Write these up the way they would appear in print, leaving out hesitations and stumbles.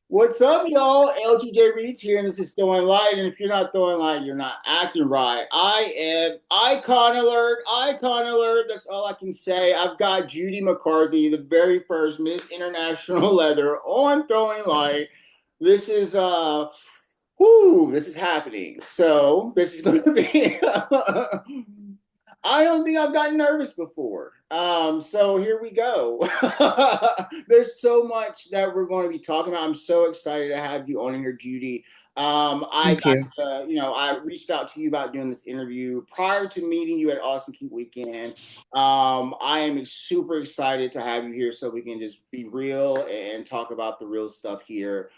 What's up, y'all? LTJ Reeds here, and this is Throwing Light. And if you're not throwing light, you're not acting right. I am icon alert, icon alert. That's all I can say. I've got Judy McCarthy, the very first Miss International Leather on Throwing Light. This is this is happening. So this is going to be I don't think I've gotten nervous before. So here we go. There's so much that we're going to be talking about. I'm so excited to have you on here, Judy. I Thank got you. to, I reached out to you about doing this interview prior to meeting you at Austin Keep Weekend. I am super excited to have you here so we can just be real and talk about the real stuff here.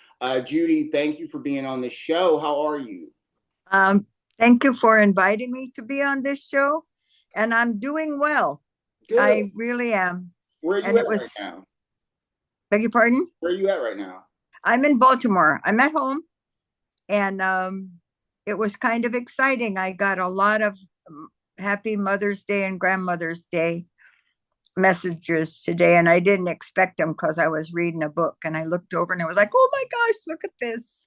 Judy, thank you for being on the show. How are you? Um, Thank you for inviting me to be on this show. And I'm doing well. Good. I really am. Where are you And at it was, right now? beg your pardon? Where are you at right now? I'm in Baltimore. I'm at home and it was kind of exciting. I got a lot of happy Mother's Day and Grandmother's Day messages today, and I didn't expect them because I was reading a book and I looked over and I was like, oh my gosh, look at this.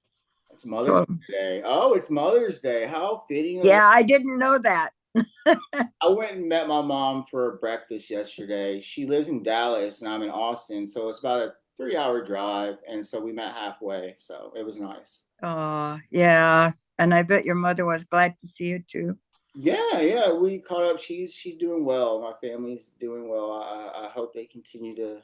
It's Mother's So, Day. Oh, it's Mother's Day. How fitting of it. yeah, I didn't know that. I went and met my mom for breakfast yesterday. She lives in Dallas and I'm in Austin, so it's about a 3 hour drive. And so we met halfway. So it was nice. Oh, yeah. And I bet your mother was glad to see you too. Yeah, yeah, we caught up. She's doing well. My family's doing well. I hope they continue to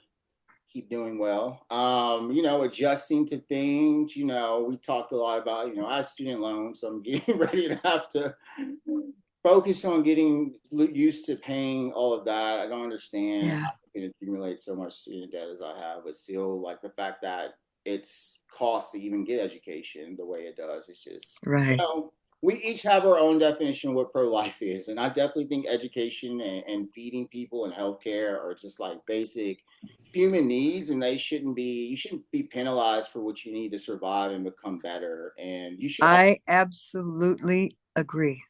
keep doing well. Adjusting to things. We talked a lot about. I have student loans, so I'm getting ready to have to focus on getting used to paying all of that. I don't understand Yeah. how you can accumulate so much student debt as I have, but still, like the fact that it's cost to even get education the way it does. It's just, Right. we each have our own definition of what pro life is, and I definitely think education and feeding people and healthcare are just like basic human needs, and you shouldn't be penalized for what you need to survive and become better, and you should. I absolutely agree.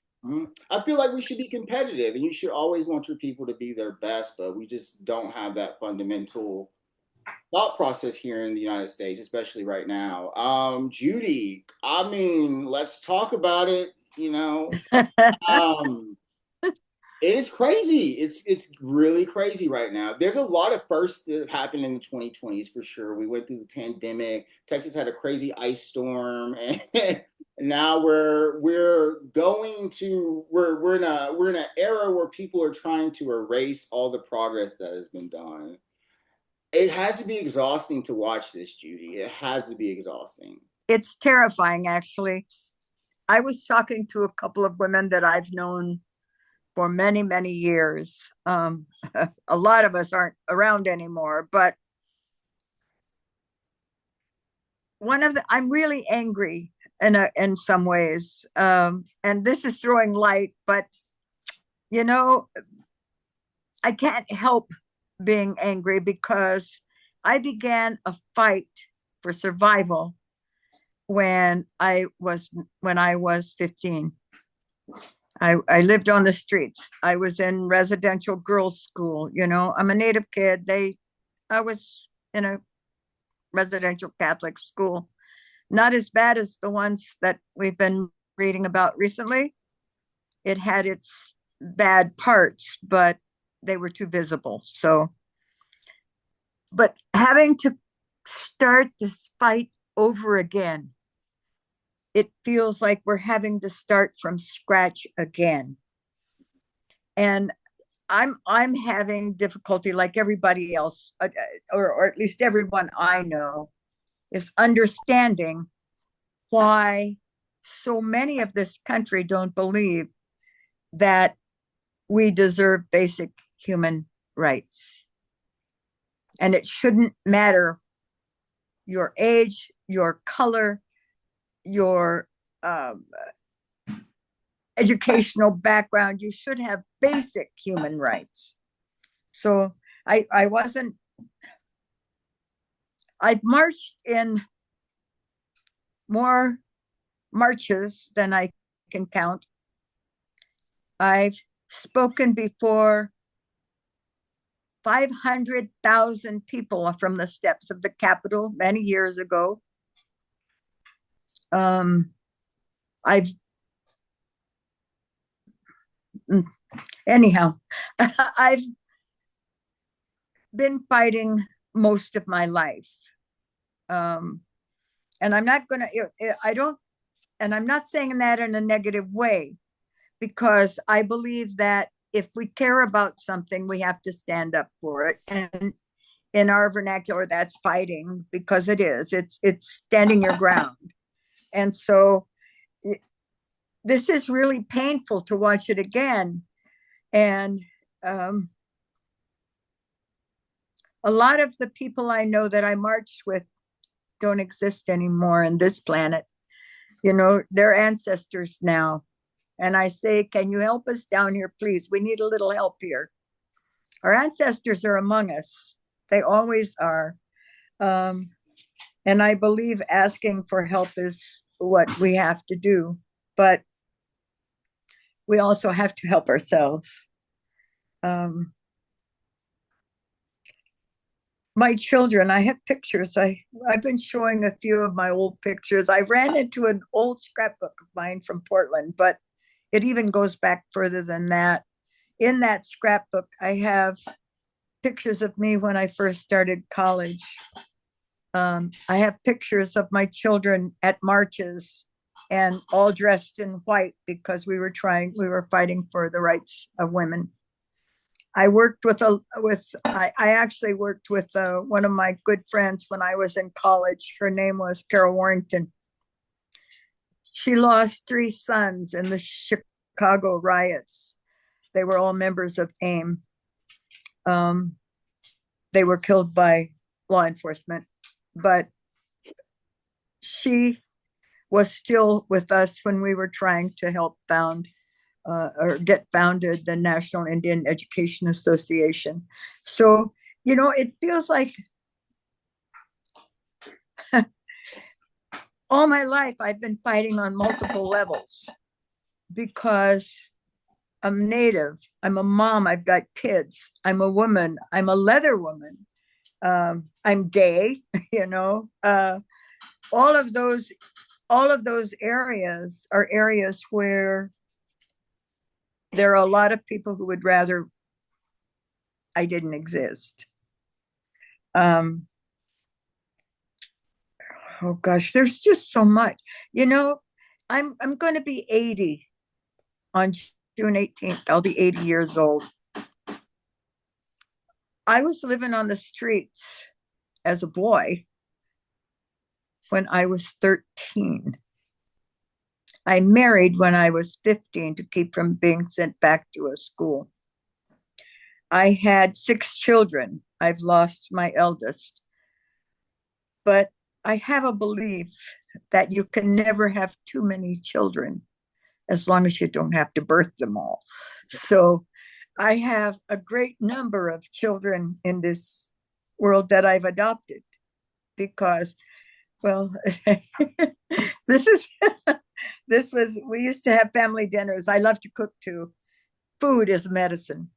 I feel like we should be competitive, and you should always want your people to be their best, but we just don't have that fundamental thought process here in the United States, especially right now. Judy, I mean, let's talk about it. Um, it is crazy. It's really crazy right now. There's a lot of firsts that have happened in the 2020s for sure. We went through the pandemic. Texas had a crazy ice storm, and now we're in an era where people are trying to erase all the progress that has been done. It has to be exhausting to watch this, Judy. It has to be exhausting. It's terrifying, actually. I was talking to a couple of women that I've known for many, many years. A lot of us aren't around anymore, but I'm really angry in some ways. And this is throwing light, but you know, I can't help being angry because I began a fight for survival when I was 15. I lived on the streets. I was in residential girls' school. I'm a native kid. I was in a residential Catholic school, not as bad as the ones that we've been reading about recently. It had its bad parts, but they were too visible. So, but having to start this fight over again, it feels like we're having to start from scratch again. And I'm having difficulty like everybody else, or at least everyone I know, is understanding why so many of this country don't believe that we deserve basic human rights. And it shouldn't matter your age, your color, your educational background. You should have basic human rights. So I wasn't, I've marched in more marches than I can count. I've spoken before 500,000 people from the steps of the Capitol many years ago. Um, I've anyhow, I've been fighting most of my life. Um, and I'm not going to, I don't, and I'm not saying that in a negative way, because I believe that if we care about something, we have to stand up for it. And in our vernacular, that's fighting, because it is. It's standing your ground. And so this is really painful to watch it again. And um, a lot of the people I know that I marched with don't exist anymore in this planet. You know, they're ancestors now. And I say, can you help us down here, please? We need a little help here. Our ancestors are among us. They always are. Um, and I believe asking for help is what we have to do. But we also have to help ourselves. Um, my children, I have pictures. I've been showing a few of my old pictures. I ran into an old scrapbook of mine from Portland, but it even goes back further than that. In that scrapbook, I have pictures of me when I first started college. I have pictures of my children at marches and all dressed in white because we were fighting for the rights of women. I actually worked with one of my good friends when I was in college. Her name was Carol Warrington. She lost 3 sons in the Chicago riots. They were all members of AIM. They were killed by law enforcement, but she was still with us when we were trying to help found or get founded the National Indian Education Association. So, you know, it feels like all my life I've been fighting on multiple levels because I'm Native, I'm a mom, I've got kids, I'm a woman, I'm a leather woman, I'm gay, you know. All of those all of those areas are areas where there are a lot of people who would rather I didn't exist. Um, oh gosh, there's just so much. You know, I'm going to be 80 on June 18th. I'll be 80 years old. I was living on the streets as a boy when I was 13. I married when I was 15 to keep from being sent back to a school. I had 6 children. I've lost my eldest. But I have a belief that you can never have too many children as long as you don't have to birth them all. So I have a great number of children in this world that I've adopted because, well, this is we used to have family dinners. I love to cook too. Food is medicine,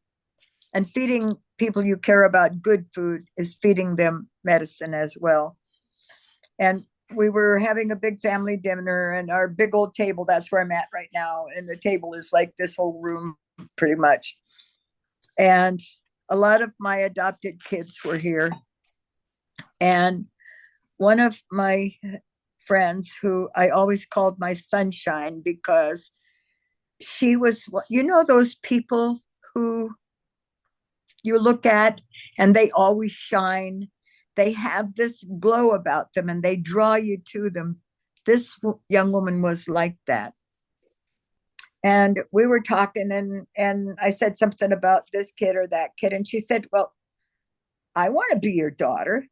and feeding people you care about good food is feeding them medicine as well. And we were having a big family dinner, and our big old table, that's where I'm at right now, and the table is like this whole room pretty much. And a lot of my adopted kids were here, and one of my friends, who I always called my sunshine, because she was, you know, those people who you look at and they always shine, they have this glow about them and they draw you to them. This young woman was like that. And we were talking, and I said something about this kid or that kid, and she said, well, I want to be your daughter.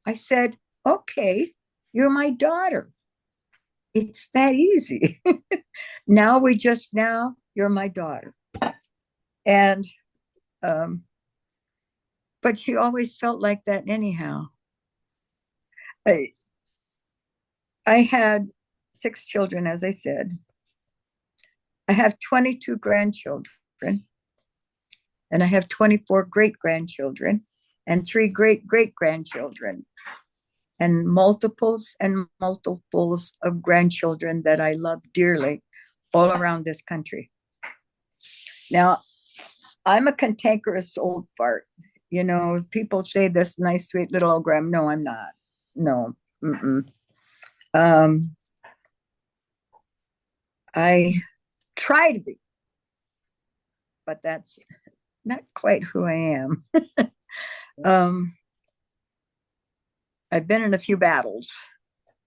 I said, okay, you're my daughter. It's that easy. Now you're my daughter. And um but she always felt like that anyhow. I, I had 6 children, as I said. I have 22 grandchildren, and I have 24 great grandchildren and 3 great great grandchildren. and multiples of grandchildren that I love dearly all around this country. Now, I'm a cantankerous old fart. You know, people say this nice, sweet little old Graham. No, I'm not. No. Mm-mm. Um, I try to be, but that's not quite who I am. um, I've been in a few battles,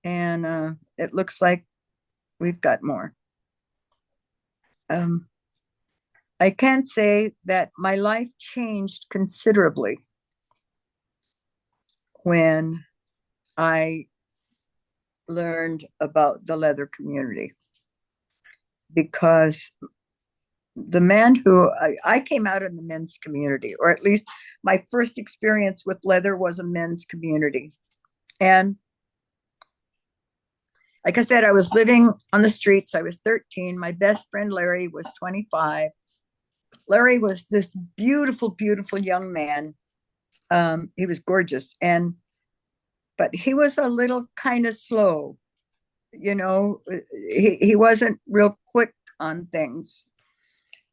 and it looks like we've got more. Um, I can say that my life changed considerably when I learned about the leather community, because the man who I came out in the men's community, or at least my first experience with leather was a men's community. And like I said, I was living on the streets. I was 13. My best friend, Larry, was 25. Larry was this beautiful, beautiful young man. He was gorgeous. But he was a little kind of slow. You know, he wasn't real quick on things.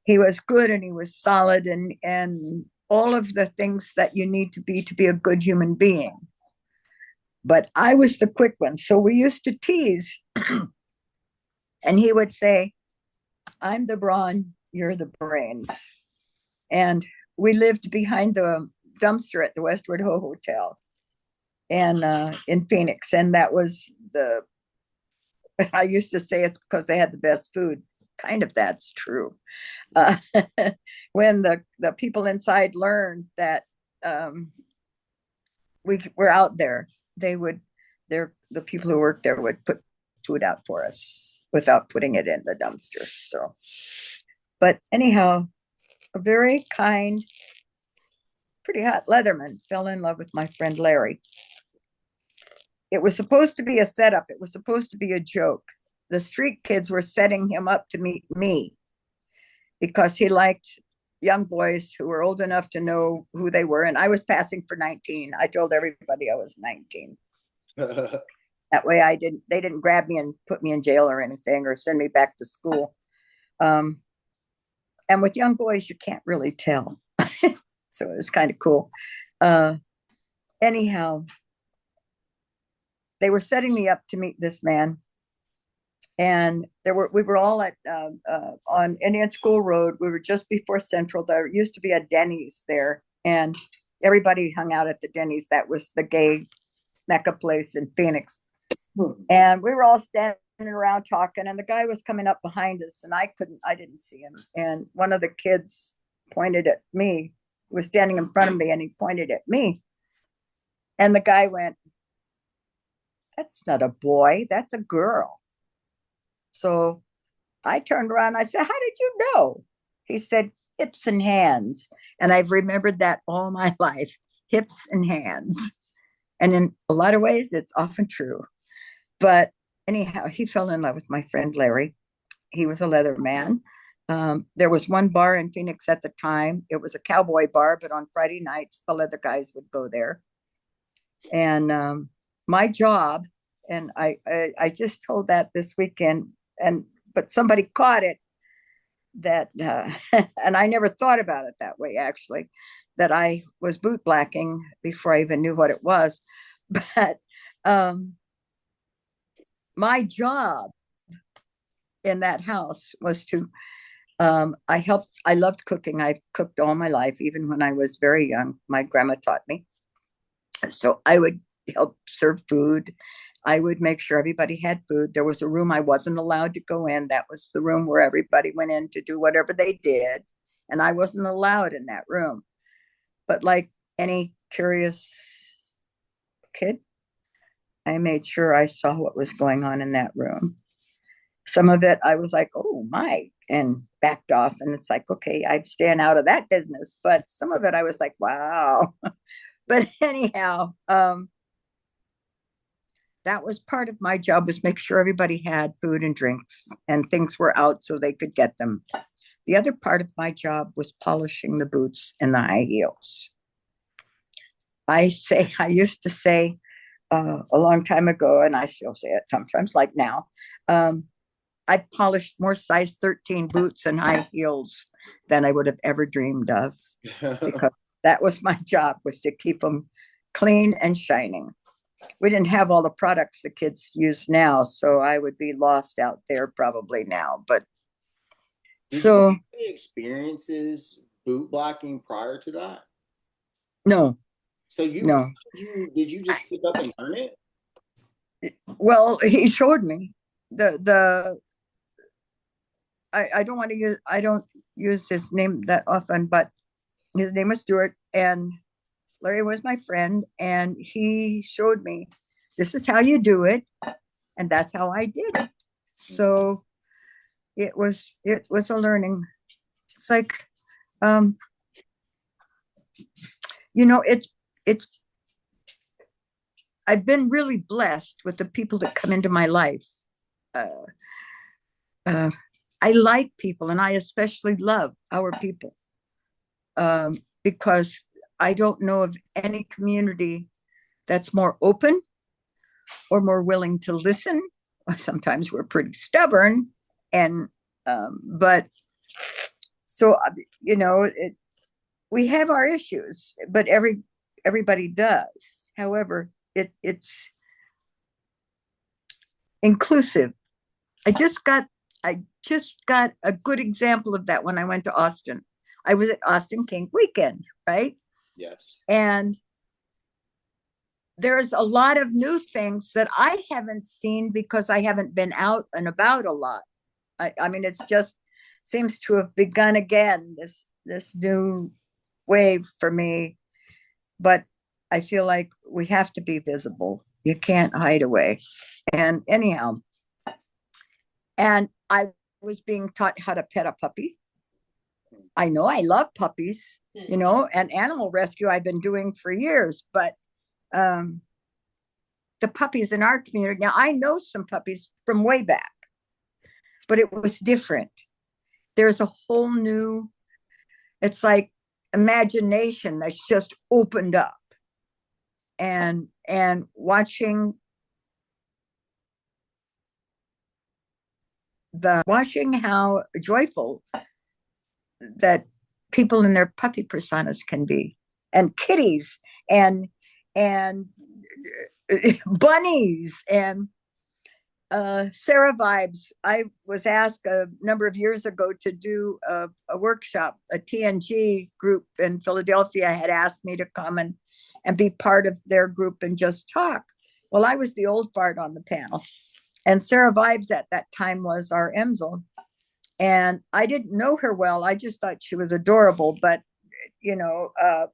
He was good and he was solid and all of the things that you need to be a good human being. But I was the quick one. So we used to tease, and he would say, I'm the brawn, you're the brains. And we lived behind the dumpster at the Westward Ho Hotel and in Phoenix. And that was I used to say it's because they had the best food. Kind of that's true. Uh, when the people inside learned that we were out there, they would, the people who worked there would put food out for us without putting it in the dumpster. So, but anyhow, a very kind, pretty hot Leatherman fell in love with my friend Larry. It was supposed to be a setup. It was supposed to be a joke. The street kids were setting him up to meet me because he liked young boys who were old enough to know who they were. And I was passing for 19. I told everybody I was 19. That way they didn't grab me and put me in jail or anything or send me back to school. And with young boys, you can't really tell. So it was kind of cool. Anyhow, they were setting me up to meet this man. And we were all at on Indian School Road. We were just before Central. There used to be a Denny's there, and everybody hung out at the Denny's. That was the gay mecca place in Phoenix. And we were all standing around talking, and the guy was coming up behind us, and I didn't see him. And one of the kids pointed at me, was standing in front of me, and he pointed at me. And the guy went, "That's not a boy, that's a girl." So I turned around. I said, "How did you know?" He said, "Hips and hands." And I've remembered that all my life, hips and hands. And in a lot of ways, it's often true. But anyhow, he fell in love with my friend Larry. He was a leather man. There was one bar in Phoenix at the time. It was a cowboy bar, but on Friday nights, the leather guys would go there. And my job, and I just told that this weekend, but somebody caught it, that and I never thought about it that way, actually, that I was bootblacking before I even knew what it was. But my job in that house was to I loved cooking. I cooked all my life, even when I was very young. My grandma taught me. So I would help serve food. I would make sure everybody had food. There was a room I wasn't allowed to go in. That was the room where everybody went in to do whatever they did. And I wasn't allowed in that room. But like any curious kid, I made sure I saw what was going on in that room. Some of it I was like, "Oh my," and backed off. And it's like, okay, I'm staying out of that business. But some of it I was like, wow. But anyhow, that was part of my job, was make sure everybody had food and drinks and things were out so they could get them. The other part of my job was polishing the boots and the high heels. I used to say, a long time ago, and I still say it sometimes, like now. Um, I polished more size 13 boots and high heels than I would have ever dreamed of, because that was my job, was to keep them clean and shining. We didn't have all the products the kids use now, so I would be lost out there probably now. But Did you have so any experiences boot blacking prior to that? no, So you no. did you just pick up and learn it? Well, he showed me the I don't want to use I don't use his name that often, but his name was Stuart, and Larry was my friend, and he showed me this is how you do it, and that's how I did it. So it was a learning. It's like, um, it's I've been really blessed with the people that come into my life. Uh, uh, I like people, and I especially love our people, because I don't know of any community that's more open or more willing to listen. Sometimes we're pretty stubborn, and but so we have our issues, but everybody does. However, it's inclusive. I just got a good example of that when I went to Austin. I was at Austin Kink Weekend, right? Yes. And there's a lot of new things that I haven't seen because I haven't been out and about a lot. I mean, it's just seems to have begun again, this new wave for me. But I feel like we have to be visible. You can't hide away. And anyhow, and I was being taught how to pet a puppy. I know I love puppies, and animal rescue I've been doing for years, but um, the puppies in our community, now I know some puppies from way back, but it was different. There's a whole new, it's like imagination that's just opened up, and watching how joyful that people in their puppy personas can be, and kitties, and bunnies, and Sarah Vibes. I was asked a number of years ago to do a workshop. A TNG group in Philadelphia had asked me to come and be part of their group and just talk. Well, I was the old fart on the panel, and Sarah Vibes at that time was our IMsL. And I didn't know her well. I just thought she was adorable. But, you know, uh,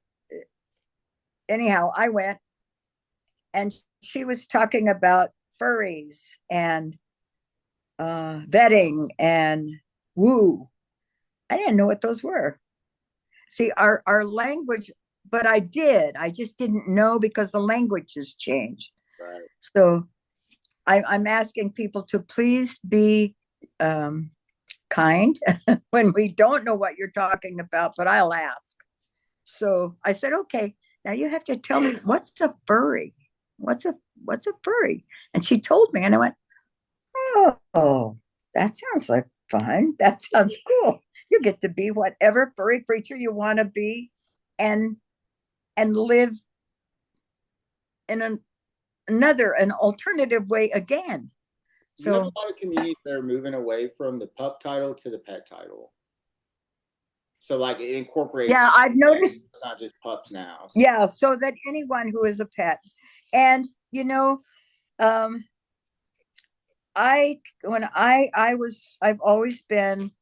anyhow, I went, and she was talking about furries and vetting and woo. I didn't know what those were. See, our language, but I did. I just didn't know because the language has changed. Right. So I'm asking people to please be kind when we don't know what you're talking about, but I'll ask. So I said, okay, now you have to tell me, what's a furry? What's a furry? And she told me, and I went, oh, that sounds like fun. That sounds cool. You get to be whatever furry creature you want to be, and live in an alternative way again. You have So a lot of communities that are moving away from the pup title to the pet title. So like it incorporates, yeah, I've noticed. it's not just pups now. So. Yeah, so that anyone who is a pet, and um, I've always been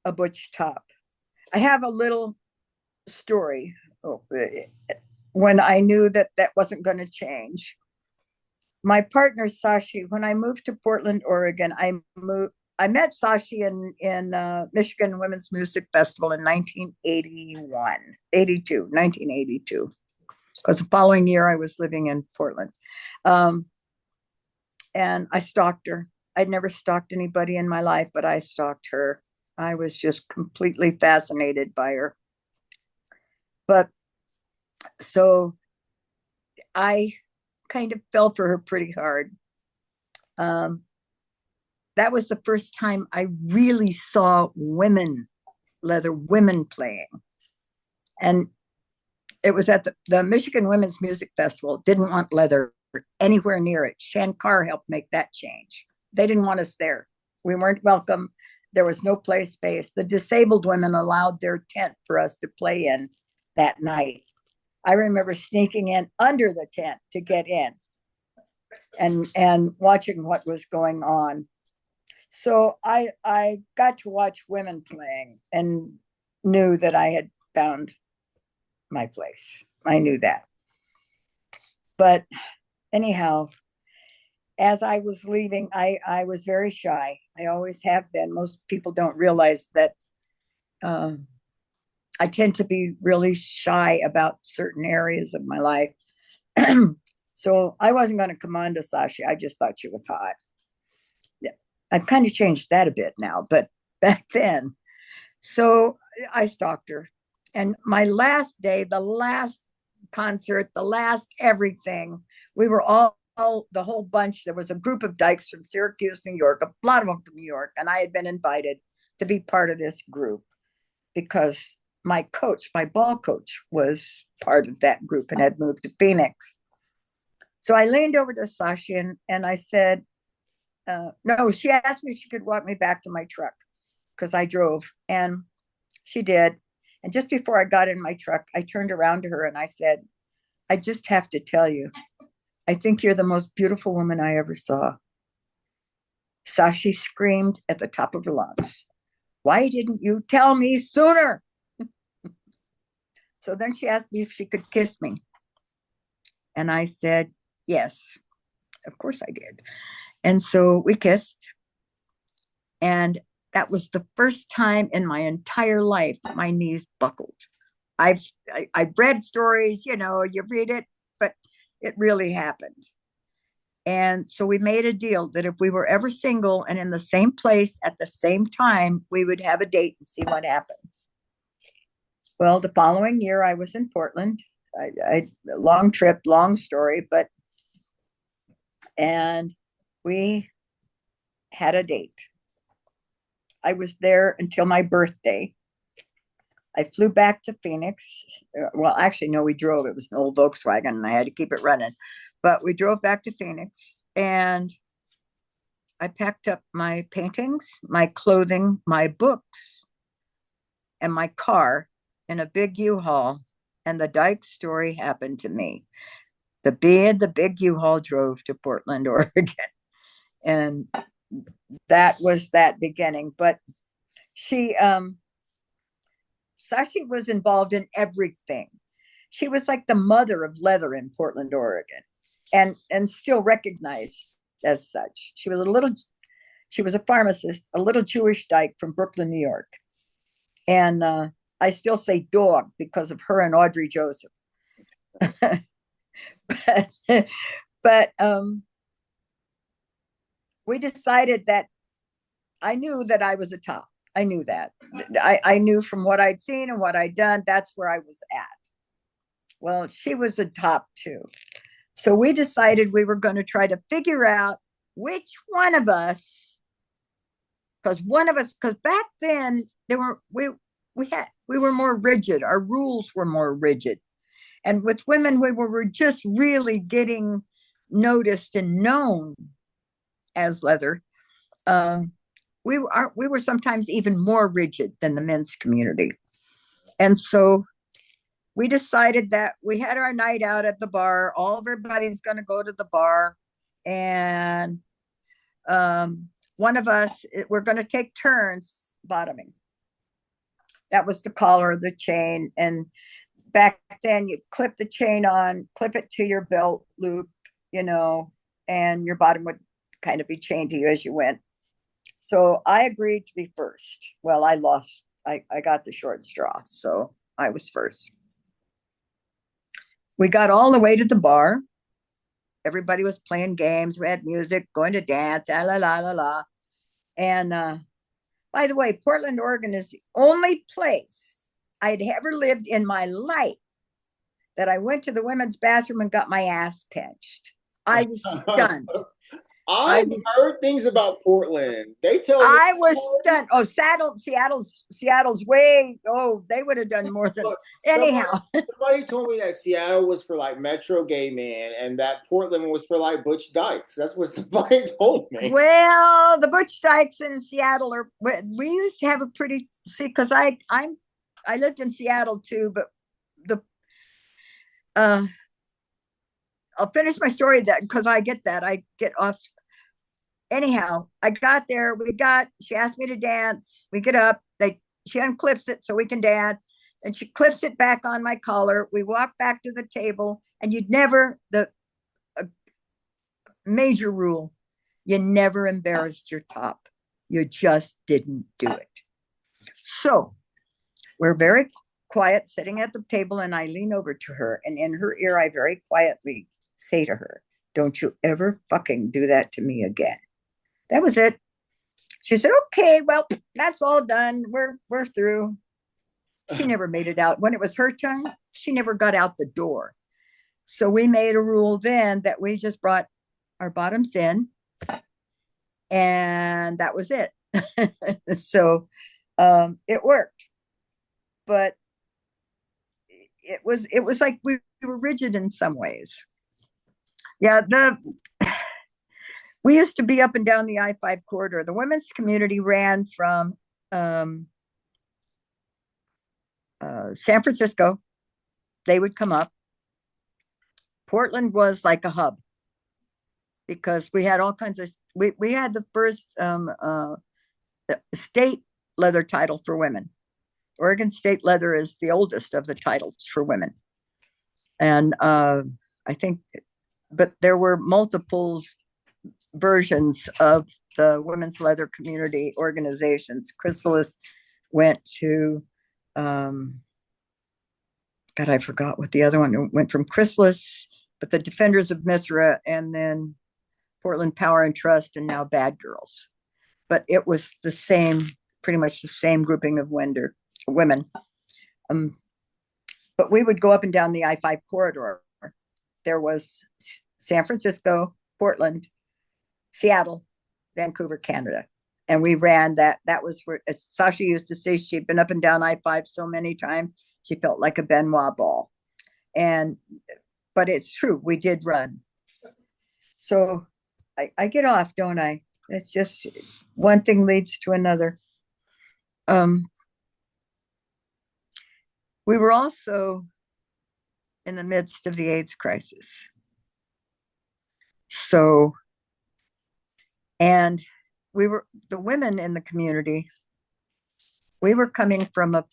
a butch top. I have a little story. When I knew that that wasn't going to change. My partner Sashi, when I moved to Portland, Oregon, I met Sashi in Michigan Women's Music Festival in 1982, because the following year I was living in Portland. Um, and I stalked her. I'd never stalked anybody in my life, but I stalked her. I was just completely fascinated by her. But so I kind of fell for her pretty hard. Um, that was the first time I really saw leather women playing. And it was at the Michigan Women's Music Festival. Didn't want leather anywhere near it. Shankar helped make that change. They didn't want us there. We weren't welcome. There was no play space. The disabled women allowed their tent for us to play in that night. I remember sneaking in under the tent to get in and watching what was going on. So I got to watch women playing and knew that I had found my place. I knew that. But anyhow, as I was leaving, I was very shy. I always have been. Most people don't realize that uh, I tend to be really shy about certain areas of my life. So I wasn't going to come on to Sasha. I just thought she was hot. Yeah. I've kind of changed that a bit now, but back then. So I stalked her. And my last day, the last concert, the last everything, we were all the whole bunch. There was a group of dykes from Syracuse, New York, a lot of them from New York, and I had been invited to be part of this group because my coach, my ball coach, was part of that group and had moved to Phoenix. So I leaned over to Sasha and I said, no, she asked me if she could walk me back to my truck because I drove, and she did. And just before I got in my truck, I turned around to her and I said, I just have to tell you, I think you're the most beautiful woman I ever saw. Sashi screamed at the top of her lungs, why didn't you tell me sooner? So then she asked me if she could kiss me. And I said, yes, of course I did. And so we kissed. And that was the first time in my entire life my knees buckled. I've read stories, you read it, but it really happened. And so we made a deal that if we were ever single and in the same place at the same time, we would have a date and see what happened. Well, the following year I was in Portland. Long trip, long story, and we had a date. I was there until my birthday. I flew back to Phoenix. Well, actually, no, we drove. It was an old Volkswagen and I had to keep it running. But we drove back to Phoenix and I packed up my paintings, my clothing, my books, and my car in a big U-Haul. And the Dyke story happened to me. The big U-Haul drove to Portland, Oregon. And that was that beginning. But Sashi was involved in everything. She was like the mother of leather in Portland, Oregon, and still recognized as such. She was a pharmacist, a little Jewish dyke from Brooklyn, New York. And I still say dog because of her and Audrey Joseph. but we decided that I knew that I was a top. I knew that. I knew from what I'd seen and what I'd done, that's where I was at. Well, she was a top too. So we decided we were going to try to figure out which one of us, because back then we were more rigid. Our rules were more rigid. And with women, we were just really getting noticed and known as leather. We were sometimes even more rigid than the men's community. And so we decided that we had our night out at the bar. All of everybody's going to go to the bar. And one of us, we're going to take turns bottoming. That was the collar of the chain. And back then, you clip the chain on, clip it to your belt loop, and your bottom would kind of be chained to you as you went. So I agreed to be first. Well, I lost. I got the short straw, so I was first. We got all the way to the bar. Everybody was playing games. We had music, going to dance, la la la la. And by the way, Portland, Oregon is the only place I'd ever lived in my life that I went to the women's bathroom and got my ass pinched. I was stunned. I I've was heard things about Portland. They tell me I was stunned. Oh, Seattle's way. Oh, they would have done more than somebody anyhow. somebody told me that Seattle was for like metro gay men and that Portland was for like butch dykes. That's what somebody told me. Well, the Butch Dykes in Seattle are. We used to have a pretty see because I lived in Seattle too, but the uh I'll finish my story that because I get off. Anyhow, I got there. She asked me to dance. We get up. She unclips it so we can dance. And she clips it back on my collar. We walk back to the table, and the major rule, you never embarrassed your top. You just didn't do it. So we're very quiet sitting at the table, and I lean over to her, and in her ear, I very quietly say to her, "Don't you ever fucking do that to me again." That was it. She said, "Okay, well, that's all done. We're through." She never made it out. When it was her turn, she never got out the door. So we made a rule then that we just brought our bottoms in, and that was it. So it worked, but it was like we were rigid in some ways. Yeah, the we used to be up and down the I-5 corridor. The women's community ran from um, San Francisco. They would come up. Portland was like a hub because we had all kinds of. We had the first state leather title for women. Oregon State Leather is the oldest of the titles for women, and I think, but there were multiple versions of the women's leather community organizations. Chrysalis went to, God, I forgot what the other one went from Chrysalis, but the Defenders of Mithra, and then Portland Power and Trust, and now Bad Girls. But it was the same, pretty much the same grouping of women. Um, but we would go up and down the I-5 corridor. There was San Francisco, Portland, Seattle, Vancouver, Canada. And we ran that. That was where, as Sasha used to say, she'd been up and down I-5 so many times, she felt like a Benoit ball. But it's true, we did run. So I get off, don't I? It's just one thing leads to another. We were also in the midst of the AIDS crisis. So, and the women in the community, we were coming from a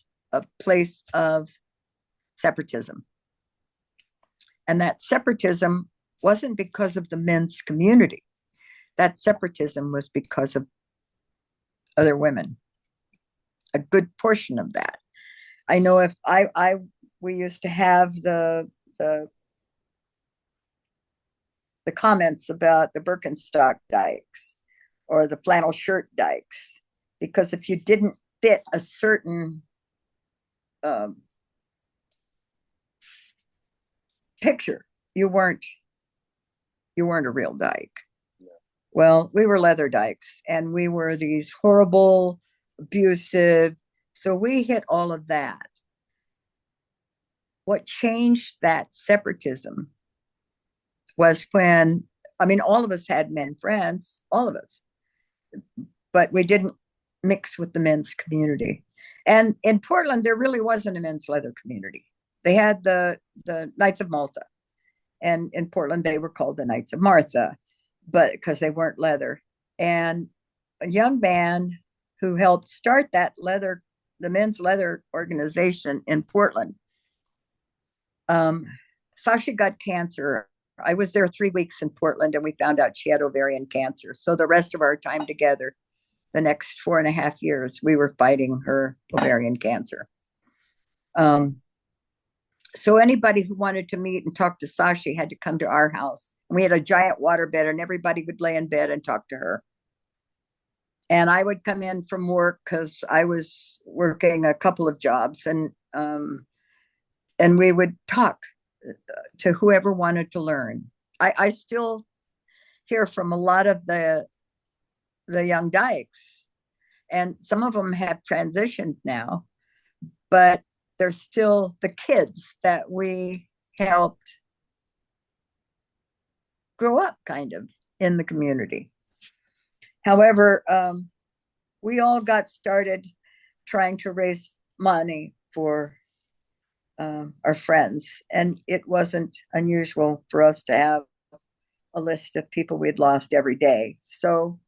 place of separatism. And that separatism wasn't because of the men's community. That separatism was because of other women. A good portion of that. I know if we used to have the comments about the Birkenstock dykes or the flannel shirt dykes, because if you didn't fit a certain picture, you weren't a real dyke. Yeah. Well, we were leather dykes, and we were these horrible, abusive. So we hit all of that. What changed that separatism was when, I mean, all of us had men friends, all of us, but we didn't mix with the men's community. And in Portland, there really wasn't a men's leather community. They had the Knights of Malta, and in Portland they were called the Knights of Martha, but because they weren't leather. And a young man who helped start the men's leather organization in Portland, Sasha got cancer. I was there 3 weeks in Portland, and we found out she had ovarian cancer. So the rest of our time together, the next 4.5 years, we were fighting her ovarian cancer. So anybody who wanted to meet and talk to Sasha had to come to our house. We had a giant water bed, and everybody would lay in bed and talk to her. And I would come in from work because I was working a couple of jobs, and we would talk. to whoever wanted to learn. I still hear from a lot of the young dykes, and some of them have transitioned now, but they're still the kids that we helped grow up kind of in the community. However, we all got started trying to raise money for our friends, and it wasn't unusual for us to have a list of people we'd lost every day. So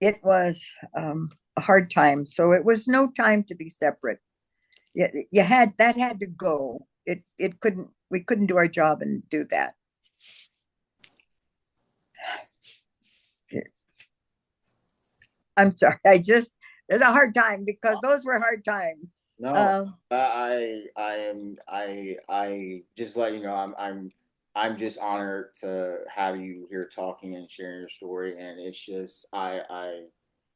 it was a hard time. So it was no time to be separate. You had that had to go. It couldn't. We couldn't do our job and do that. I'm sorry. It's a hard time because those were hard times. No, I just let you know I'm just honored to have you here talking and sharing your story, and it's just I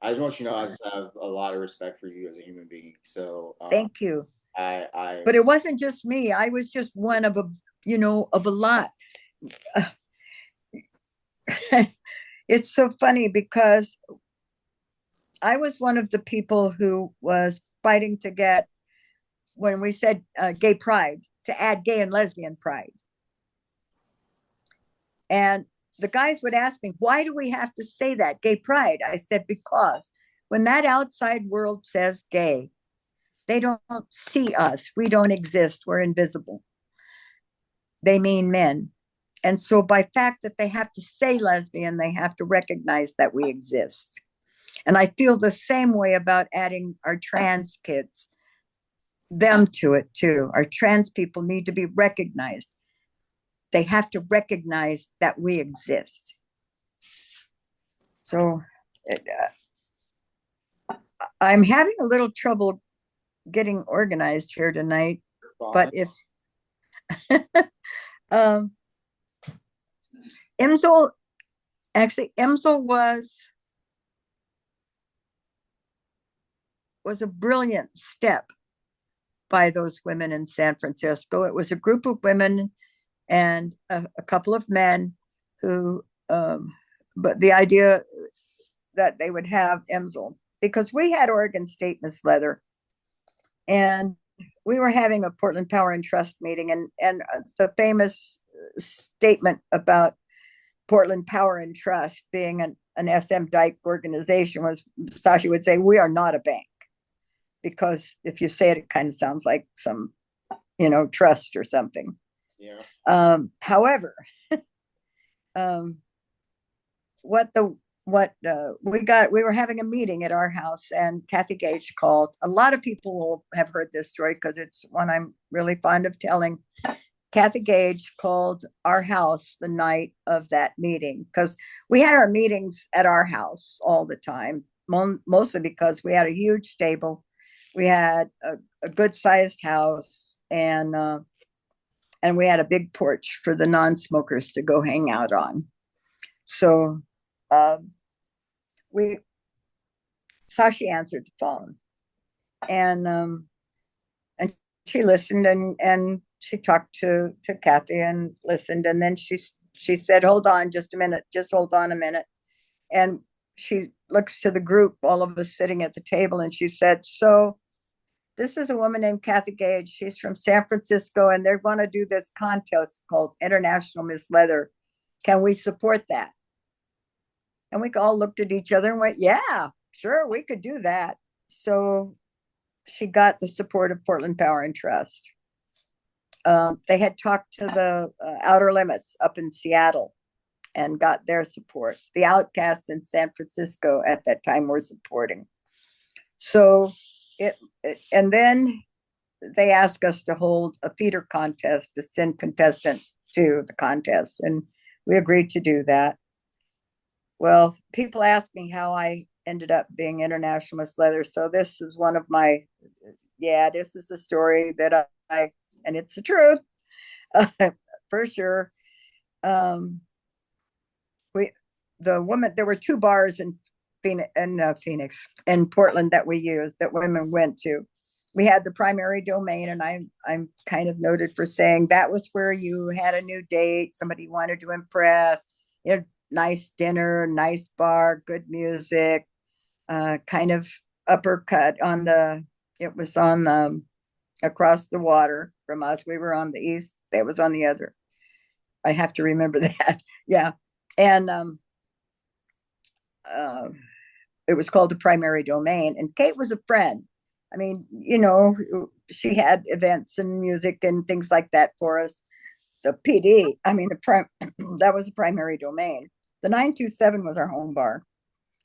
just want you to know I just have a lot of respect for you as a human being. So Thank you. I But it wasn't just me. I was just one of of a lot. It's so funny because I was one of the people who was fighting to get, when we said gay pride, to add gay and lesbian pride. And the guys would ask me, why do we have to say that, gay pride? I said, because when that outside world says gay, they don't see us. We don't exist. We're invisible. They mean men. And so by fact that they have to say lesbian, they have to recognize that we exist. And I feel the same way about adding our trans kids, them to it too. Our trans people need to be recognized. They have to recognize that we exist. So I'm having a little trouble getting organized here tonight. But if IMsL, actually, IMsL was a brilliant step by those women in San Francisco. It was a group of women and a couple of men who, but the idea that they would have IMsL, because we had Oregon State Miss Leather, and we were having a Portland Power and Trust meeting, and the famous statement about Portland Power and Trust being an SM Dyke organization was, Sasha would say, we are not a bank. Because if you say it, it kind of sounds like some, trust or something. Yeah. However, we were having a meeting at our house, and Kathy Gage called. A lot of people will have heard this story because it's one I'm really fond of telling. Kathy Gage called our house the night of that meeting, because we had our meetings at our house all the time, mostly because we had a huge stable. We had a good sized house, and we had a big porch for the non-smokers to go hang out on. So Sashi answered the phone, and she listened, and she talked to Kathy and listened, and then she said, hold on just a minute, just hold on a minute. And she looks to the group, all of us sitting at the table, and she said, so this is a woman named Kathy Gage. She's from San Francisco, and they're going to do this contest called International Miss Leather. Can we support that? And we all looked at each other and went, yeah, sure, we could do that. So she got the support of Portland Power and Trust. They had talked to the Outer Limits up in Seattle and got their support. The Outcasts in San Francisco at that time were supporting. So and then they asked us to hold a feeder contest to send contestants to the contest, and we agreed to do that. Well, people ask me how I ended up being International Miss Leather. So this is one of my, this is a story that and it's the truth, for sure. There were two bars in Phoenix, in Portland that we used, that women went to. we had the primary domain, and I'm kind of noted for saying that was where you had a new date, somebody wanted to impress, you know, nice dinner, nice bar, good music, kind of uppercut on the, it was on the, across the water from us. We were on the east, that was on the other. I have to remember that. Yeah. And uh, it was called the primary domain. And Kate was a friend. I mean, you know, she had events and music and things like that for us. The PD, I mean, that was the primary domain. The 927 was our home bar.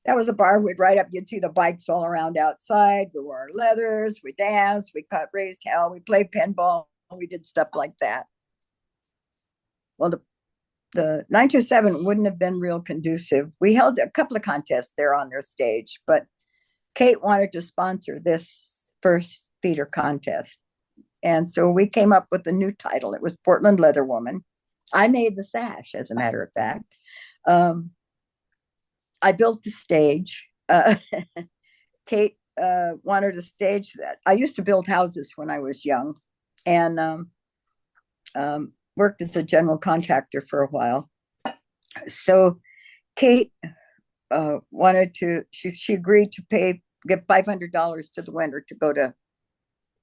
That was a bar we'd ride up, you'd see the bikes all around outside. We wore our leathers, we danced, we cut, raised hell, we played pinball, we did stuff like that. Well, the 927 wouldn't have been real conducive. We held a couple of contests there on their stage, but Kate wanted to sponsor this first theater contest. And so we came up with a new title. It was Portland Leather Woman. I made the sash, as a matter of fact. I built the stage. Kate wanted a stage that I used to build houses when I was young, and worked as a general contractor for a while. So Kate wanted to, she agreed to give $500 to the winner to go to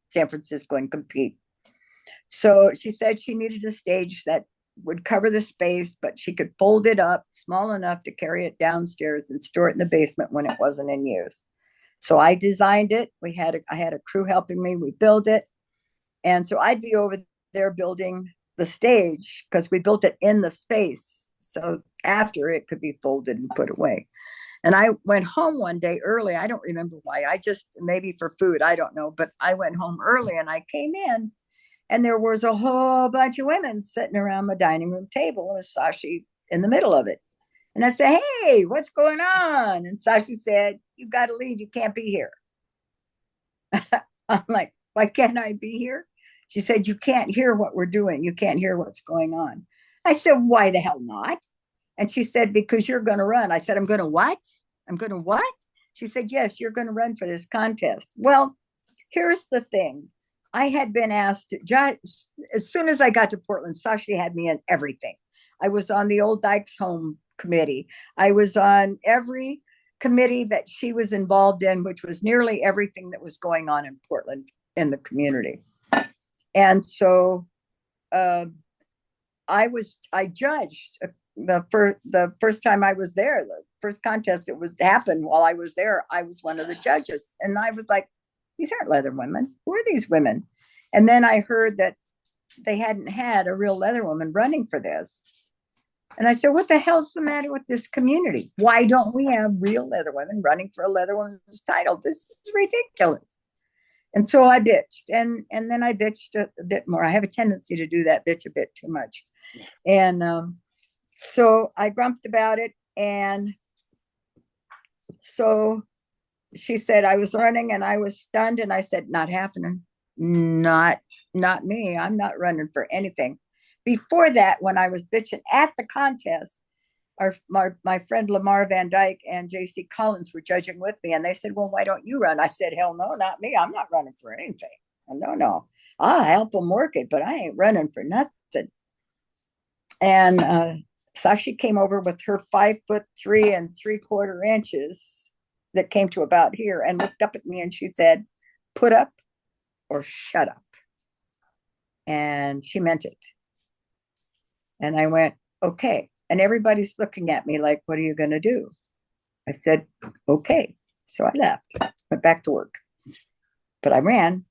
San Francisco and compete. So she said she needed a stage that would cover the space, but she could fold it up small enough to carry it downstairs and store it in the basement when it wasn't in use. So I designed it. I had a crew helping me. We built it. And so I'd be over there building the stage because we built it in the space. So after it could be folded and put away. And I went home one day early. I don't remember why. I just, maybe for food, I don't know. But I went home early and I came in and there was a whole bunch of women sitting around my dining room table with Sashi in the middle of it. And I said, hey, what's going on? And Sashi said, you got to leave. You can't be here. I'm like, why can't I be here? She said, you can't hear what we're doing. You can't hear what's going on. I said, why the hell not? And she said, because you're going to run. I said, I'm going to what? I'm going to what? She said, yes, you're going to run for this contest. Well, here's the thing. I had been asked to judge as soon as I got to Portland. Sashi had me in everything. I was on the Old Dykes Home Committee. I was on every committee that she was involved in, which was nearly everything that was going on in Portland in the community. And so I judged the first time I was there, the first contest that was happened while I was there. I was one of the judges, and I was like, these aren't leather women. Who are these women? And then I heard that they hadn't had a real leather woman running for this. And I said, what the hell's the matter with this community? Why don't we have real leather women running for a leather woman's title? This is ridiculous. And so I bitched, and then I bitched a bit more. I have a tendency to do that, bitch a bit too much. And so I grumped about it. And so she said I was running, and I was stunned. And I said, not happening. Not me. I'm not running for anything. Before that, when I was bitching at the contest, my friend Lamar Van Dyke and JC Collins were judging with me, and they said, well, why don't you run? I said, hell no, not me. I'm not running for anything. No. I'll help them work it, but I ain't running for nothing. And Sashi came over with her 5'3" 3¾ that came to about here and looked up at me, and she said, put up or shut up. And she meant it. And I went, okay. And everybody's looking at me like, what are you going to do? I said, okay. So I left, went back to work. But I ran.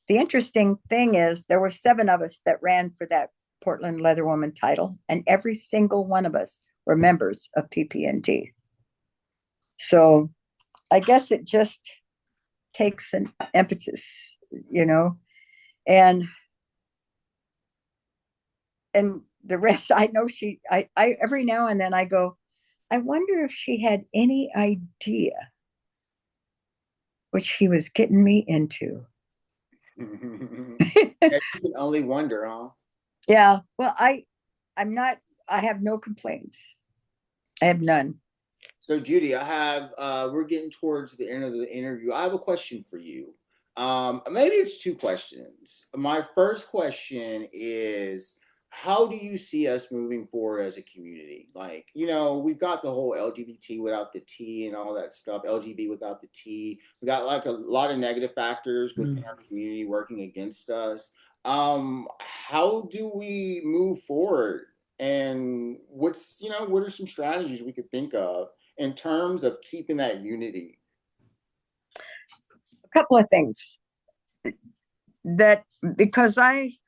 The interesting thing is there were 7 of us that ran for that Portland Leather Woman title, and every single one of us were members of PP&T. So I guess it just takes an emphasis, you know, and the rest, I know I every now and then I go, I wonder if she had any idea what she was getting me into. You can only wonder, huh? Yeah. Well, I have no complaints. I have none. So Judy, I have we're getting towards the end of the interview. I have a question for you. Maybe it's two questions. My first question is, how do you see us moving forward as a community? Like, we've got the whole LGBT without the T and all that stuff, LGBT without the T. We got like a lot of negative factors within our community working against us. How do we move forward? And what are some strategies we could think of in terms of keeping that unity? A couple of things that because I'm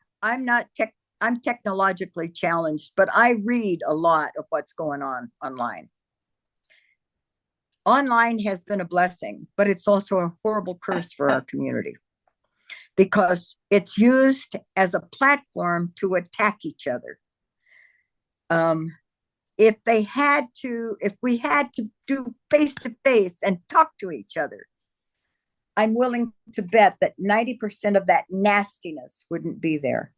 not tech I'm technologically challenged, but I read a lot of what's going on online. Online has been a blessing, but it's also a horrible curse for our community because it's used as a platform to attack each other. If we had to do face to face and talk to each other, I'm willing to bet that 90% of that nastiness wouldn't be there.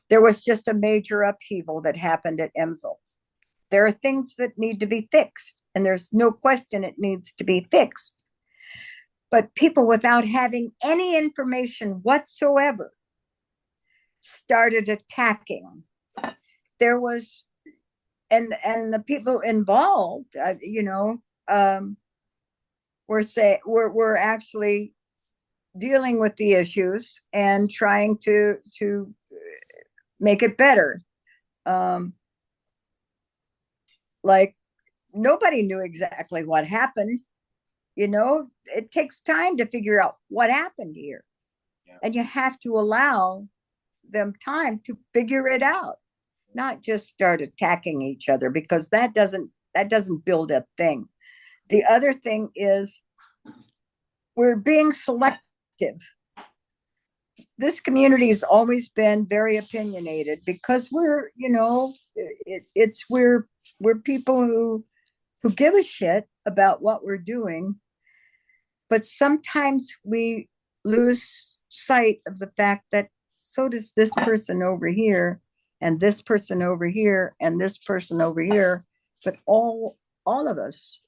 There was just a major upheaval that happened at IMsL. There are things that need to be fixed, and there's no question it needs to be fixed. But people without having any information whatsoever started attacking. There was, and the people involved, we're actually dealing with the issues and trying to make it better. Like nobody knew exactly what happened. It takes time to figure out what happened here. Yeah. And you have to allow them time to figure it out, not just start attacking each other, because that doesn't build a thing. The other thing is we're being selective. This community has always been very opinionated because we're people who give a shit about what we're doing, but sometimes we lose sight of the fact that so does this person over here and this person over here and this person over here, but all of us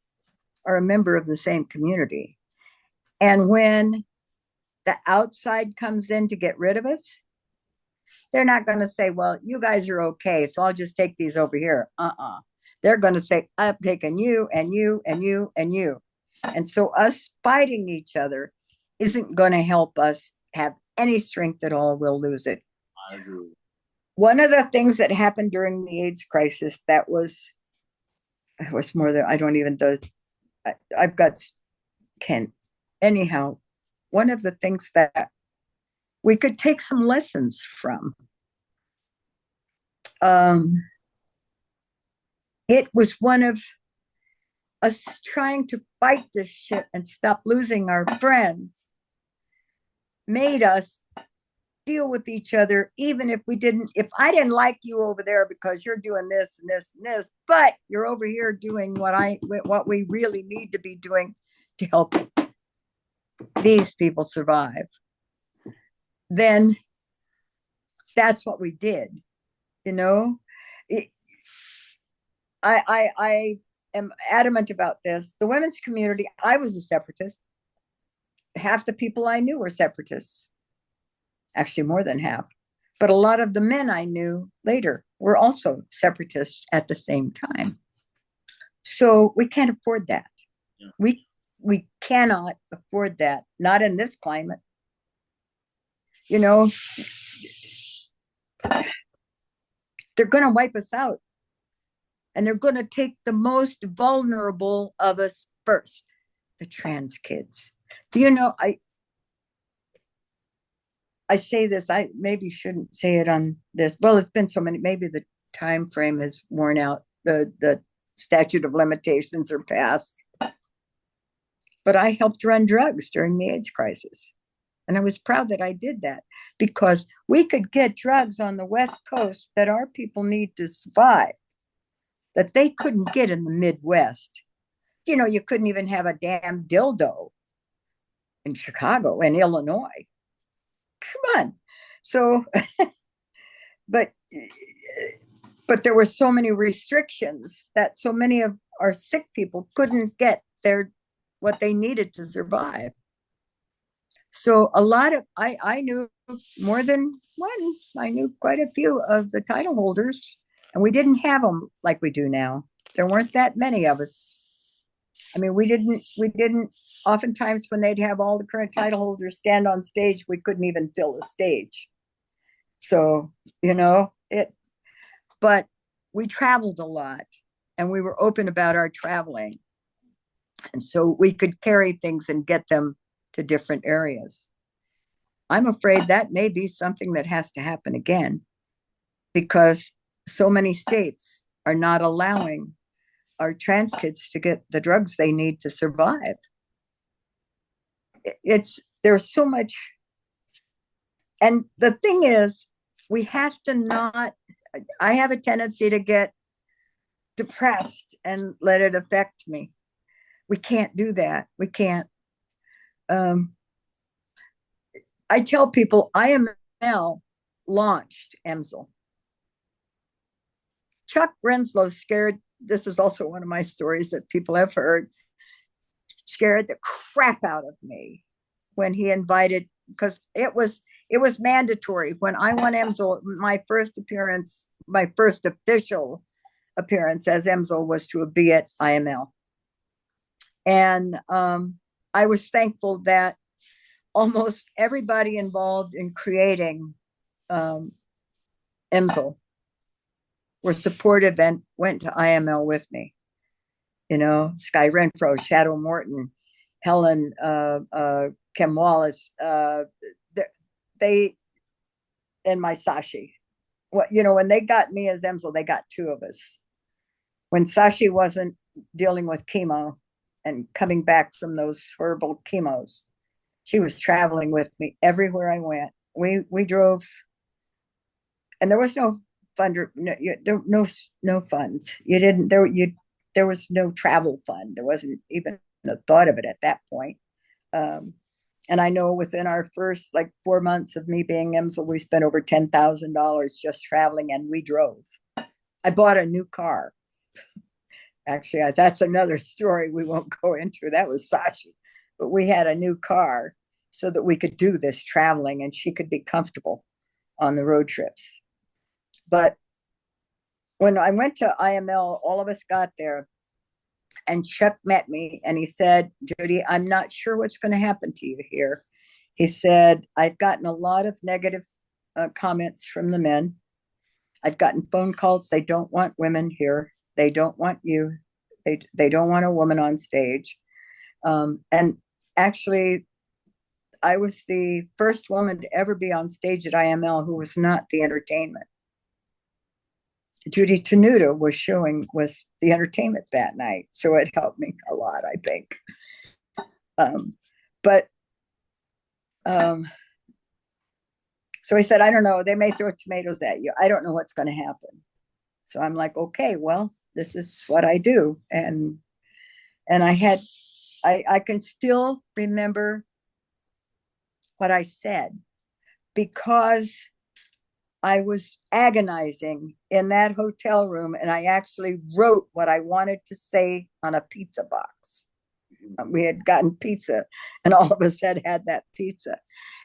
are a member of the same community. And when the outside comes in to get rid of us, they're not going to say, well, you guys are okay, so I'll just take these over here. They're going to say, I've taken you and you and you and you. And so us fighting each other isn't going to help us have any strength at all. We'll lose it. I agree. One of the things that happened during the AIDS crisis that was more than, I don't even, I've got, anyhow, one of the things that we could take some lessons from, it was one of us trying to fight this shit and stop losing our friends, made us deal with each other, even if I didn't like you over there because you're doing this and this and this, but you're over here doing what we really need to be doing to help these people survive. Then that's what we did. I am adamant about this. The women's community, I was a separatist. Half the people I knew were separatists. Actually, more than half. But a lot of the men I knew later were also separatists at the same time. So we can't afford that. Yeah. We cannot afford that. Not in this climate. They're going to wipe us out. And they're going to take the most vulnerable of us first, the trans kids. Do you know, I say this, I maybe shouldn't say it on this. Well, it's been so many, maybe the time frame has worn out. The statute of limitations are passed. But I helped run drugs during the AIDS crisis. And I was proud that I did that because we could get drugs on the West Coast that our people need to survive, that they couldn't get in the Midwest. You couldn't even have a damn dildo in Chicago and Illinois. Come on. So, but there were so many restrictions that so many of our sick people couldn't get what they needed to survive. So a lot of I knew more than one. I knew quite a few of the title holders, and we didn't have them like we do now. There weren't that many of us. I mean, we didn't oftentimes when they'd have all the current title holders stand on stage, we couldn't even fill the stage. So, it, but we traveled a lot and we were open about our traveling. And so we could carry things and get them to different areas. I'm afraid that may be something that has to happen again because so many states are not allowing our trans kids to get the drugs they need to survive. There's so much. And the thing is, we have to not, I have a tendency to get depressed and let it affect me. We can't do that. We can't. I tell people IML launched IMsL. Chuck Renslow scared, this is also one of my stories that people have heard, scared the crap out of me when he invited, because it was mandatory. When I won IMsL, my first official appearance as IMsL was to be at IML. And I was thankful that almost everybody involved in creating IMsL were supportive and went to IML with me. Sky Renfro, Shadow Morton, Helen, Kim Wallace, they, and my Sashi. When they got me as IMsL, they got two of us. When Sashi wasn't dealing with chemo and coming back from those horrible chemos, she was traveling with me everywhere I went. We drove, and there was no no funds. There was no travel fund. There wasn't even a thought of it at that point. And I know within our first 4 months of me being IMsL, we spent over $10,000 just traveling, and we drove. I bought a new car. Actually, that's another story we won't go into. That was Sashi. But we had a new car so that we could do this traveling and she could be comfortable on the road trips. But when I went to IML, all of us got there and Chuck met me and he said, Judy, I'm not sure what's going to happen to you here. He said, I've gotten a lot of negative comments from the men. I've gotten phone calls. They don't want women here. They don't want you. They don't want a woman on stage. And actually, I was the first woman to ever be on stage at IML who was not the entertainment. Judy Tenuta was the entertainment that night. So it helped me a lot, I think. So he said, I don't know, they may throw tomatoes at you. I don't know what's going to happen. So I'm like, okay, well, this is what I do. And I can still remember what I said because I was agonizing in that hotel room and I actually wrote what I wanted to say on a pizza box. We had gotten pizza and all of us had that pizza.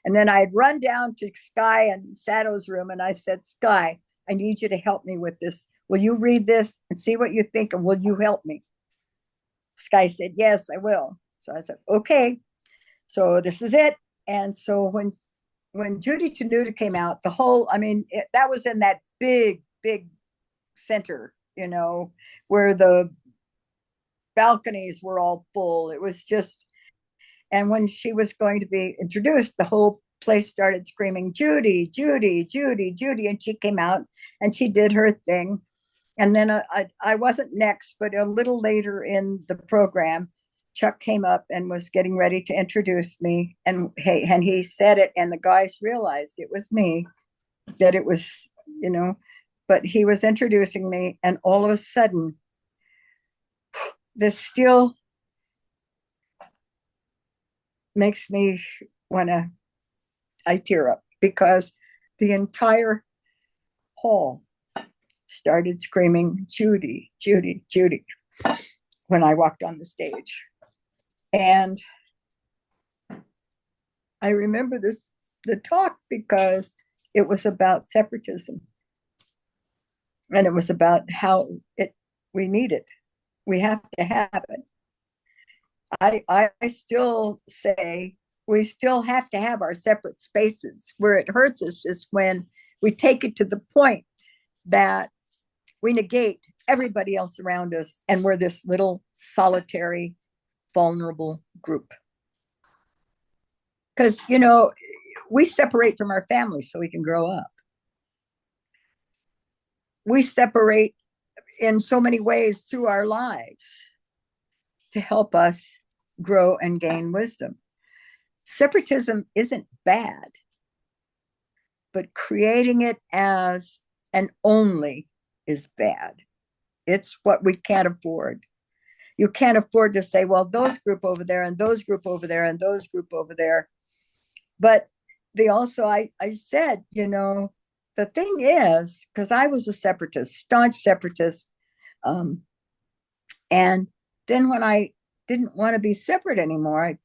And then I'd run down to Sky and Shadow's room and I said, Sky, I need you to help me with this. Will you read this and see what you think and will you help me? Sky said, yes, I will. So I said, okay. So this is it. And so when Judy Tenuta came out, that was in that big center, where the balconies were all full. It was just, and when she was going to be introduced, the whole place started screaming, Judy, Judy, Judy, Judy. And she came out and she did her thing. And then I wasn't next, but a little later in the program, Chuck came up and was getting ready to introduce me. And he said it, and the guys realized it was me, that it was, but he was introducing me. And all of a sudden, this still makes me I tear up because the entire hall started screaming, Judy, Judy, Judy, when I walked on the stage. And I remember the talk because it was about separatism, and it was about how it we need it. We have to have it. I still say we still have to have our separate spaces. Where it hurts us just when we take it to the point that we negate everybody else around us and we're this little solitary, vulnerable group. Because, we separate from our families so we can grow up. We separate in so many ways through our lives to help us grow and gain wisdom. Separatism isn't bad, but creating it as an only is bad. It's what we can't afford. You can't afford to say, well, those group over there and those group over there and those group over there. But they also, I said, the thing is, because I was a separatist, staunch separatist. And then when I didn't want to be separate anymore,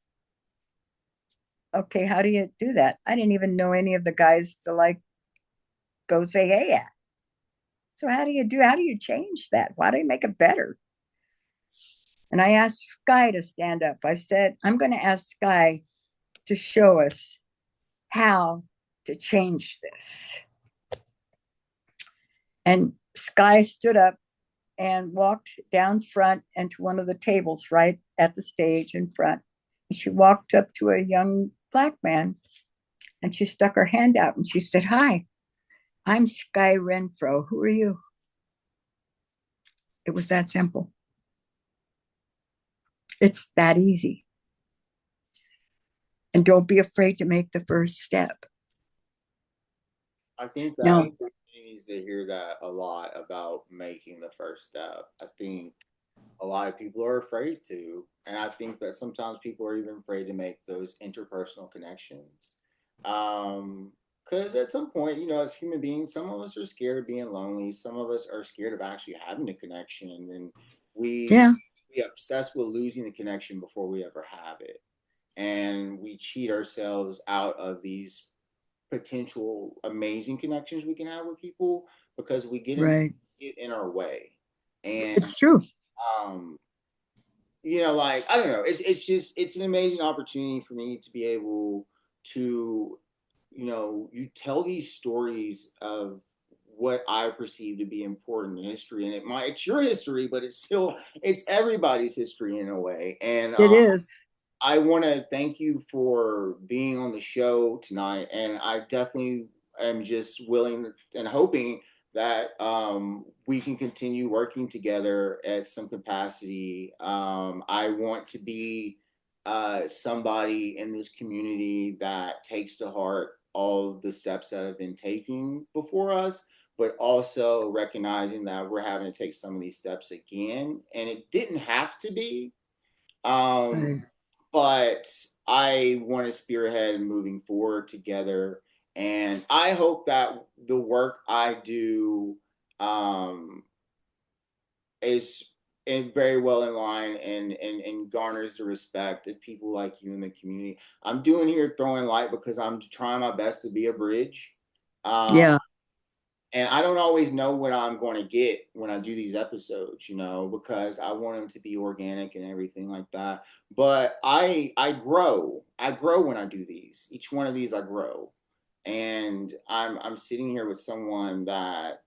okay, how do you do that? I didn't even know any of the guys to like go say hey at. So how do you change that? How do you make it better? And I asked Sky to stand up. I said, I'm going to ask Sky to show us how to change this. And Sky stood up and walked down front and to one of the tables right at the stage in front. And she walked up to a young Black man and she stuck her hand out and she said, hi, I'm Sky Renfro. Who are you? It was that simple. It's that easy. And don't be afraid to make the first step. I think that Now, needs to hear that a lot about making the first step. I think a lot of people are afraid to, and I think that sometimes people are even afraid to make those interpersonal connections. Because at some point, as human beings, some of us are scared of being lonely. Some of us are scared of actually having a connection, and then we yeah, we obsess with losing the connection before we ever have it, and we cheat ourselves out of these potential amazing connections we can have with people because we right. get in our way. And It's true. um like I don't know, it's just it's an amazing opportunity for me to be able to you tell these stories of what I perceive to be important in history, and it's your history, but it's everybody's history in a way. And It is. I want to thank you for being on the show tonight, and I definitely am just willing and hoping that we can continue working together at some capacity. I want to be somebody in this community that takes to heart all the steps that have been taken before us, but also recognizing that we're having to take some of these steps again, and it didn't have to be. Um, Right. but I want to spearhead moving forward together. And I hope that the work I do um, is very well in line and garners the respect of people like you in the community. I'm doing here throwing light because I'm trying my best to be a bridge. Um, Yeah. and I don't always know what I'm going to get when I do these episodes, because I want them to be organic and everything like that. But I grow. I grow when I do these. Each one of these I grow. And I'm sitting here with someone that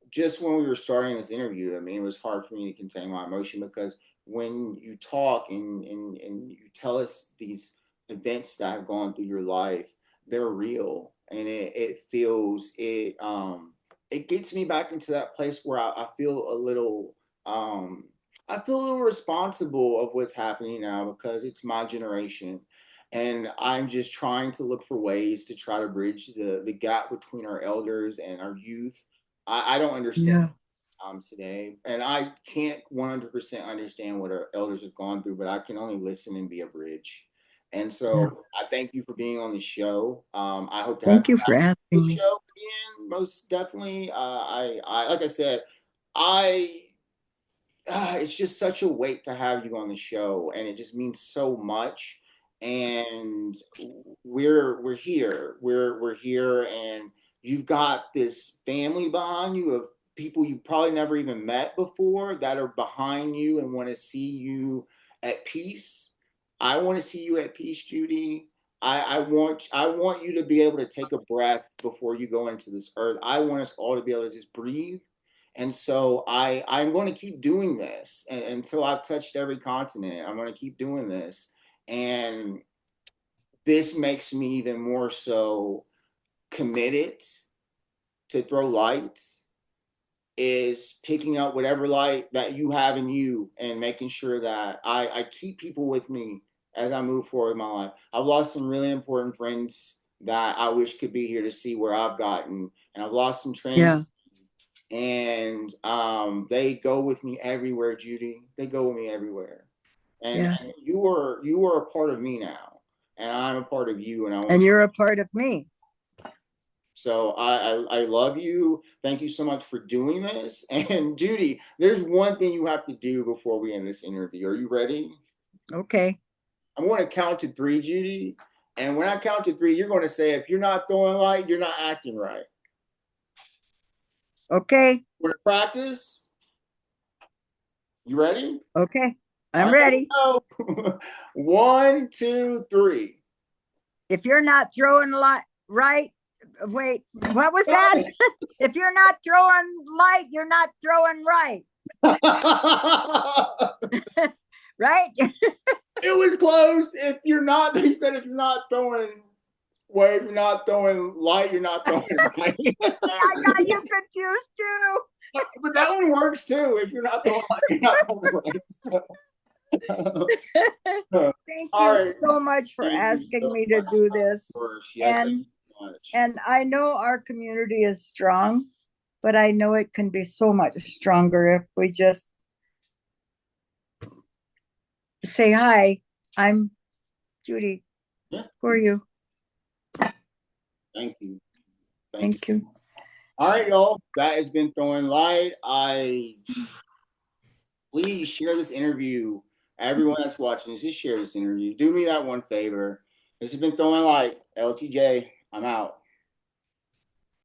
just when we were starting this interview, I mean, it was hard for me to contain my emotion because when you talk and you tell us these events that have gone through your life, they're real, and it gets me back into that place where I feel a little responsible of what's happening now because it's my generation, and I'm just trying to look for ways to try to bridge the gap between our elders and our youth. I don't understand Yeah. times today, and I can't 100% understand what our elders have gone through, but I can only listen and be a bridge. And Yeah. so I thank you for being on the show. I hope to have Thank you you back for on asking the me. show again, most definitely. I like I said, I it's just such a weight to have you on the show, and it just means so much. and we're here. We're here, and you've got this family behind you of people you probably never even met before that are behind you and want to see you at peace. I want to see you at peace, Judy. I want you to be able to take a breath before you go into this earth. I want us all to be able to just breathe. And so I'm going to keep doing this until I've touched every continent. I'm going to keep doing this. And this makes me even more so committed to throw light, is picking up whatever light that you have in you and making sure that I keep people with me as I move forward in my life. I've lost some really important friends that I wish could be here to see where I've gotten, and I've lost some trans, Yeah. and they go with me everywhere, Judy. They go with me everywhere, Yeah. and you are a part of me now, and I'm a part of you, and I want And to. you're a part of me. So I love you. Thank you so much for doing this. And Judy, there's one thing you have to do before we end this interview. Are you ready? Okay. I'm going to count to three, Judy. And when I count to three, you're going to say, if you're not throwing light, you're not acting right. Okay. We're going to practice. You ready? Okay. All I'm right, here we ready. go. One, two, three. If you're not throwing light, right? Wait, what was that? If you're not throwing light, you're not throwing right. Right? It was close. If you're not, he said, if you're not throwing wave, you're not throwing light, you're not throwing right. See, I got you confused too. But that one works too. If you're not throwing light, you're not throwing right. Thank All you right. so much for Thank you asking so me to much. do Of this. course. Yes, thank And you so much. and I know our community is strong, but I know it can be so much stronger if we just say hi. I'm Judy. Yeah, Who are you? thank you. Thank you. Thank you. All right, y'all. That has been Throwing Light. Please share this interview. Everyone that's watching, just share this interview. Do me that one favor. This has been Throwing Light. LTJ, I'm out.